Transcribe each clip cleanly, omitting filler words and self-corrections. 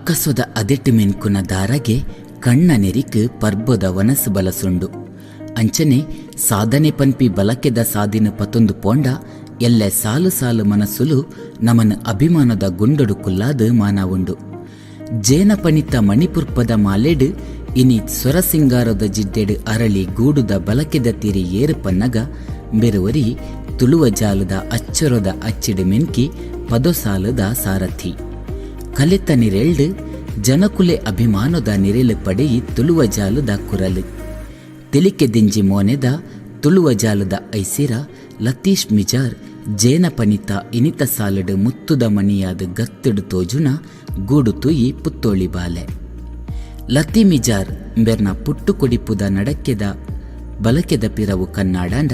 ಅಕ್ಕಸೊದ ಅದೆಟ್ಟು ಮೆನ್ಕುನ ದಾರಗೆ ಕಣ್ಣ ನೆರಿಕ್ ಪರ್ಬೊದ ವನಸು ಬಲಸುಂಡು. ಅಂಚನೆ ಸಾಧನೆ ಪನ್ಪಿ ಬಲಕೆದ ಸಾದಿನ ಪತೊಂದು ಪೋಂಡ ಎಲ್ಲೆ ಸಾಲು ಸಾಲು ಮನಸ್ಸುಲು ನಮನ ಅಭಿಮಾನದ ಗುಂಡೊಡು ಕುಲ್ಲಾದು ಮಾನವುಂಡು. ಜೇನಪಣಿತ ಮಣಿಪುರ್ಪದ ಮಾಲೆಡು ಇನಿ ಸ್ವರಸಿಂಗಾರದ ಜಿಡ್ಡೆಡು ಅರಳಿ ಗೂಡುದ ಬಲಕೆದ ತೀರಿ ಏರು ಪನ್ನಗ ಬೆರುವರಿ ತುಳುವ ಜಾಲದ ಅಚ್ಚರೊದ ಅಚ್ಚಿಡು ಮೆನ್ಕಿ ಪದೊಸಾಲದ ಸಾರಥಿ ಕಲೆತ ನಿರೆಲ್ಡು ಜನಕುಲೆ ಅಭಿಮಾನದ ನಿರೆಲು ಪಡೆಯಿ ತುಳುವ ಜಾಲದ ಕುರಲು ತೆಲಿಕೆ ದಿಂಜಿ ಮೋನೆದ ತುಳುವ ಜಾಲದ ಐಸಿರ ಲತೀಶ್ ಮಿಜಾರ್ ಜೇನಪನಿತ ಇನಿತ ಸಾಲಡು ಮುತ್ತುದ ಮಣಿಯಾದ ಗತ್ತಡು ತೋಜುನ ಗೂಡು ತುಯಿ ಪುತ್ತೋಳಿ ಬಾಲೆ ಲತಿ ಮಿಜಾರ್ ಬೆರ್ನ ಪುಟ್ಟು ಕೊಡಿಪುದ ನಡಕ್ಕೆದ ಬಲಕೆದ ಪಿರವು ಕನ್ನಾಡಾಂಡ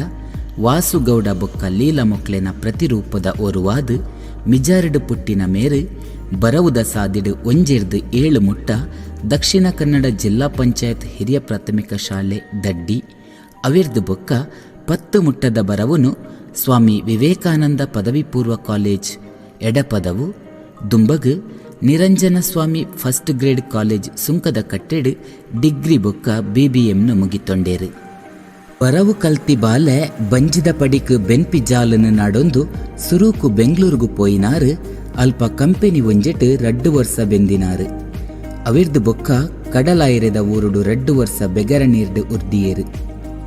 ವಾಸುಗೌಡ ಬೊಕ್ಕ ಲೀಲ ಮೊಕ್ಲೆನ ಪ್ರತಿರೂಪದ ಓರುವಾದು ಮಿಜಾರ್ಡು ಪುಟ್ಟಿನ ಮೇರು ಬರವುದ ಸಾದಿಡು ಒಂಜೆರ್ದು 7 ಮುಟ್ಟ ದಕ್ಷಿಣ ಕನ್ನಡ ಜಿಲ್ಲಾ ಪಂಚಾಯತ್ ಹಿರಿಯ ಪ್ರಾಥಮಿಕ ಶಾಲೆ ದಡ್ಡಿ ಅವಿರ್ದು ಬೊಕ್ಕ 10 ಮುಟ್ಟದ ಬರವುನು ಸ್ವಾಮಿ ವಿವೇಕಾನಂದ ಪದವಿ ಪೂರ್ವ ಕಾಲೇಜ್ ಎಡಪದವು ದುಂಬಗು ನಿರಂಜನ ಸ್ವಾಮಿ ಫಸ್ಟ್ ಗ್ರೇಡ್ ಕಾಲೇಜ್ ಸುಂಕದ ಕಟ್ಟೆಡು ಡಿಗ್ರಿ ಬೊಕ್ಕ BBMನು ಮುಗಿತೊಂಡೇರು. ಬರವು ಕಲ್ತಿ ಬಾಲೆ ಬಂಜಿದ ಪಡಿಕ್ ಬೆನ್ಪಿ ಜಾಲನು ನಾಡೊಂದು ಸುರೂಕು ಬೆಂಗಳೂರುಗು ಪೋಯಿನಾರು ಅಲ್ಪ ಕಂಪೆನಿ ಒಂಜೆಟ್ 2 ವರ್ಷ ಬೆಂದಿನಾರು. ಅವಿರ್ದು ಬೊಕ್ಕ ಕಡಲಾಯಿರೆದ ಊರುಡು 2 ವರ್ಷ ಬೆಗರ ನೀರ್ಡು ಉರ್ದಿಯೇರು.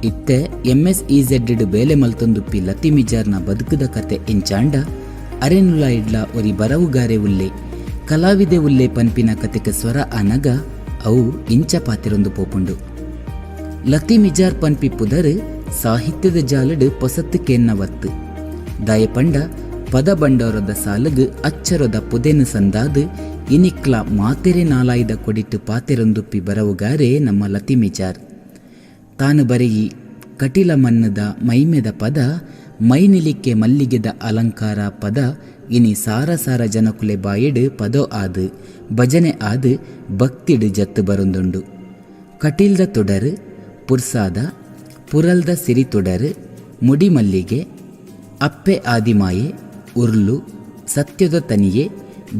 ಇತ್ತೆ MSEZ ಬೇಲೆ ಮಲ್ತೊಂದುಪ್ಪಿ ಲತಿ ಮಿಜಾರ್ನ ಬದುಕುದ ಕತೆ ಎಂಚಾಂಡ ಅರೆನುಲ ಇಡ್ಲ ಒರಿ ಬರವುಗಾರೆ ಉಲ್ಲೆ ಕಲಾವಿದೆ ಉಲ್ಲೆ ಪನ್ಪಿನ ಕತೆಕ ಸ್ವರ ಅನಗ ಅವು ಇಂಚ ಪಾತಿರೊಂದು ಪೋಪುಂಡು. ಲತಿ ಮಿಜಾರ್ ಪನ್ಪಿ ಪುದರ್ ಸಾಹಿತ್ಯದ ಜಾಲಡು ಪೊಸತ್ತು ಕೇನ್ನವತ್ತು ದಯಪಂಡ ಪದ ಬಂಡೋರದ ಸಾಲಗು ಅಚ್ಚರೊದ ಪುದೆನು ಸಂದಾದು ಇನಿಕ್ಲ ಮಾತೆರೆ ನಾಲಾಯ್ದ ಕೊಡಿಟ್ಟು ಪಾತೆರೊಂದುಪ್ಪಿ ಬರವುಗಾರೆ ನಮ್ಮ ಲತಿ ಮಿಜಾರ್. ತಾನು ಬರೆಯಿ ಕಟಿಲ ಮನ್ನದ ಮೈಮೆದ ಪದ ಮೈನಿಲಿಕ್ಕೆ ಮಲ್ಲಿಗೆದ ಅಲಂಕಾರ ಪದ ಇನಿ ಸಾರ ಸಾರ ಜನಕುಲೆ ಬಾಯೆಡು ಪದೋ ಆದು ಭಜನೆ ಆದು ಭಕ್ತಿಡು ಜತ್ತು ಬರೊಂದುಂಡು. ಕಟೀಲ್ದ ತೊಡರು ಪುರ್ಸಾದ ಪುರಲ್ದ ಸಿರಿ ತೊಡರು ಮುಡಿ ಮಲ್ಲಿಗೆ ಅಪ್ಪೆ ಆದಿಮಾಯೆ ಉರ್ಲು ಸತ್ಯದ ತನಿಯೆ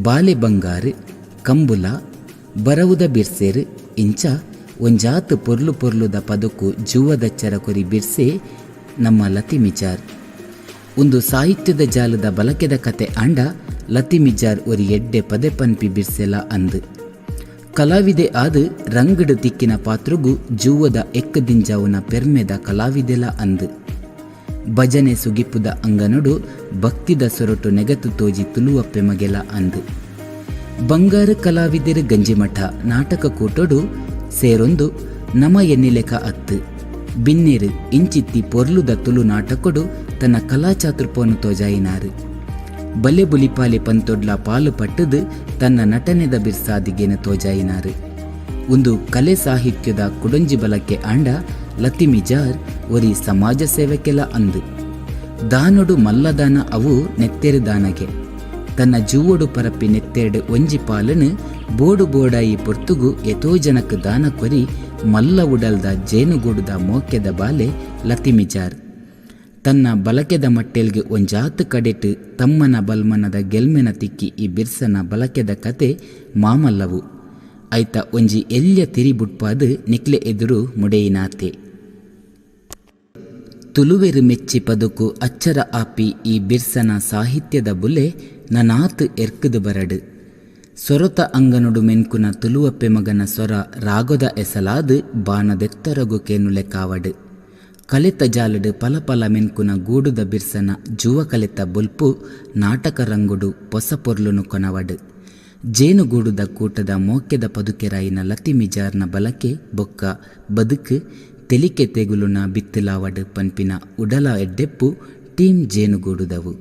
ಬಾಲೆ ಬಂಗಾರು ಕಂಬುಲ ಬರವುದ ಬಿರ್ಸೇರು ಇಂಚ ಒಂಜಾತು ಪೊರ್ಲು ಪೊರ್ಲುದ ಪದಕು ಜೂವದಚ್ಚರ ಕೊರಿ ಬಿರ್ಸೆ ನಮ್ಮ ಲತಿ ಮಿಜಾರ್. ಒಂದು ಸಾಹಿತ್ಯದ ಜಾಲದ ಬಲಕೆದ ಕತೆ ಆಂಡ ಲತಿ ಮಿಜಾರ್ ಒರಿ ಎಡ್ಡೆ ಪದೆ ಪನ್ಪಿ ಬಿರ್ಸೆಲ ಅಂದು ಕಲಾವಿದೆ ಆದು ರಂಗಡು ತಿಕ್ಕಿನ ಪಾತ್ರುಗು ಜೂವದ ಎಕ್ಕದಿಂಜಾವುನ ಪೆರ್ಮೆದ ಕಲಾವಿದೆಲ ಅಂದು ಭಜನೆ ಸುಗಿಪುದ ಅಂಗನೊಡು ಭಕ್ತಿದ ಸೊರಟು ನೆಗತು ತೋಜಿ ತುಳುವಪ್ಪೆ ಮಗೆಲ ಅಂದು ಬಂಗಾರು ಕಲಾವಿದರು ಗಂಜಿಮಠ ನಾಟಕ ಕೂಟೊಡು ಸೇರೊಂದು ನಮ ಎನ್ನಿಲೆಕ ಅತ್ತು ಬಿನ್ನೆರು ಇಂಚಿತ್ತಿ ಪೊರ್ಲುದ ತುಳು ನಾಟಕೊಡು ತನ್ನ ಕಲಾಚಾತುರ್ಪವನ್ನು ತೋಜಾಯಿನಾರು ಬಲೆ ಬುಲಿಪಾಲೆ ಪಂತೊಡ್ಲ ಪಾಲು ಪಟ್ಟದು ತನ್ನ ನಟನೆದ ಬಿರ್ಸಾದಿಗೆನ ತೋಜಾಯಿನಾರು. ಒಂದು ಕಲೆ ಸಾಹಿತ್ಯದ ಕುಡಂಜಿ ಬಲಕ್ಕೆ ಆಂಡ ಲತಿ ಮಿಜಾರ್ ಒರಿ ಸಮಾಜ ಸೇವೆಕೆಲ ಅಂದು ದಾನೊಡು ಮಲ್ಲದಾನ ಅವು ನೆತ್ತೆರು ದಾನಗೆ ತನ್ನ ಜೂವೊಡು ಪರಪ್ಪಿ ನೆತ್ತೆರಡು ಒಂಜಿ ಪಾಲನು ಬೋಡು ಬೋಡಾಯಿ ಪೊರ್ತುಗು ಎತೋ ಜನಕ್ ದಾನ ಕೊರಿ ಮಲ್ಲ ಉಡಲ್ದ ಜೇನುಗೂಡುದ ಮೋಕೆದ ಬಾಲೆ ಲತಿ ಮಿಜಾರ್. ತನ್ನ ಬಲಕೆದ ಮಟ್ಟೆಲ್ಗೆ ಒಂಜಾತು ಕಡೆಟ್ ತಮ್ಮನ ಬಲ್ಮನದ ಗೆಲ್ಮೆನ ತಿಕ್ಕಿ ಈ ಬಿರ್ಸನ ಬಲಕೆದ ಕತೆ ಮಾಮಲ್ಲವು ಐತ ಒಂಜಿ ಎಲ್ಯ ತಿರಿಬುಟ್ಪಾದು ನಿಕ್ಲೆ ಎದುರು ಮುಡೆಯಿನಾತೆ. ತುಳುವೆರು ಮೆಚ್ಚಿ ಪದಕು ಅಚ್ಚರ ಆಪಿ ಈ ಬಿರ್ಸನ ಸಾಹಿತ್ಯದ ಬುಲೆ ನನಾತು ಎರ್ಕದು ಬರಡು ಸೊರತ ಅಂಗನುಡು ಮೆನ್ಕುನ ತುಳುವಪ್ಪೆ ಮಗನ ಸ್ವರ ರಾಗೊದ ಎಸಲಾದು ಬಾನದೆತ್ತರಗು ಕೇನುಲೆ ಕಾವಡು ಕಲೆತ ಜಾಲಡು ಪಲಪಲ ಮೆನ್ಕುನ ಗೂಡುದ ಬಿರ್ಸನ ಜುವ ಕಲೆತ ಬುಲ್ಪು ನಾಟಕ ರಂಗುಡು ಪೊಸ ಪೊರ್ಲುನು ಕೊನವಡು ಜೇನುಗೂಡುದ ಕೂಟದ ಮೋಕೆದ ಪದುಕೆರಾಯಿನ ಲತಿ ಮಿಜಾರ್ನ ಬಲಕೆ ಬೊಕ್ಕ ಬದುಕು ತೆಲಿಕೆ ತೆಗುಲುನ ಬಿತ್ತಲಾವಡು ಪನ್ಪಿನ ಉಡಲ ಎಡ್ಡೆಪ್ಪು ಟೀಮ್ ಜೇನುಗೂಡುದವು.